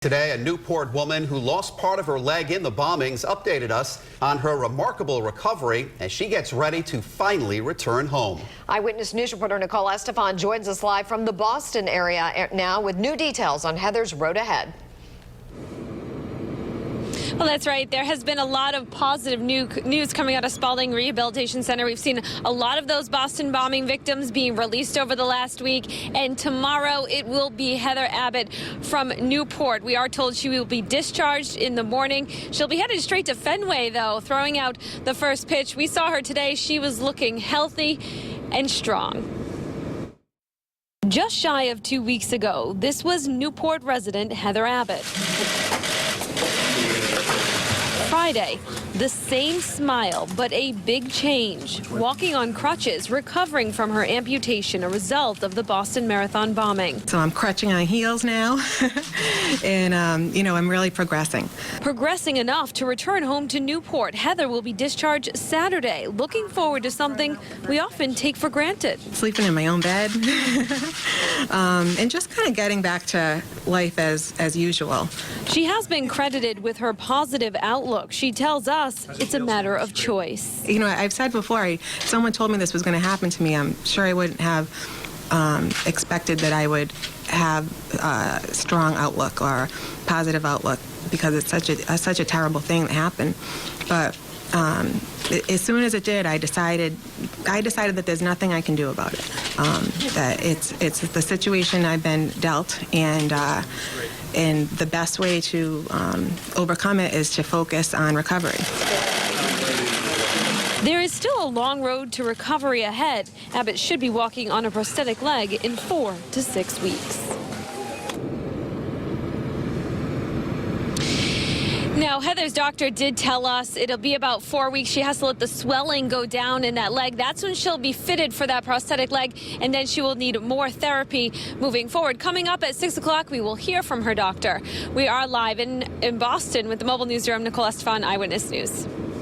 Today, a Newport woman who lost part of her leg in the bombings updated us on her remarkable recovery as she gets ready to finally return home. Eyewitness News reporter Nicole Estaphan joins us live from the Boston area now with new details on Heather's road ahead. Well, that's right. There has been a lot of positive news coming out of Spalding Rehabilitation Center. We've seen a lot of those Boston bombing victims being released over the last week. And tomorrow it will be Heather Abbott from Newport. We are told she will be discharged in the morning. She'll be headed straight to Fenway, though, throwing out the first pitch. We saw her today. She was looking healthy and strong. Just shy of 2 weeks ago, this was Newport resident Heather Abbott. Friday, the same smile, but a big change. Walking on crutches, recovering from her amputation, a result of the Boston Marathon bombing. So I'm crutching on heels now, and I'm really progressing. Progressing enough to return home to Newport. Heather will be discharged Saturday, looking forward to something we often take for granted. Sleeping in my own bed, and just kind of getting back to life as usual. She has been credited with her positive outlook. She tells us it's a matter of choice. You know, I've said before, if someone told me this was going to happen to me, I'm sure I wouldn't have expected that I would have a strong outlook or positive outlook, because it's such a terrible thing that happened. But as soon as it did, I decided that there's nothing I can do about it. That it's the situation I've been dealt, and the best way to overcome it is to focus on recovery. There is still a long road to recovery ahead. Abbott should be walking on a prosthetic leg in 4 to 6 weeks. Now, Heather's doctor did tell us it'll be about 4 weeks. She has to let the swelling go down in that leg. That's when she'll be fitted for that prosthetic leg, and then she will need more therapy moving forward. Coming up at 6 o'clock, we will hear from her doctor. We are live in Boston with the Mobile Newsroom. Nicole Estaphan, Eyewitness News.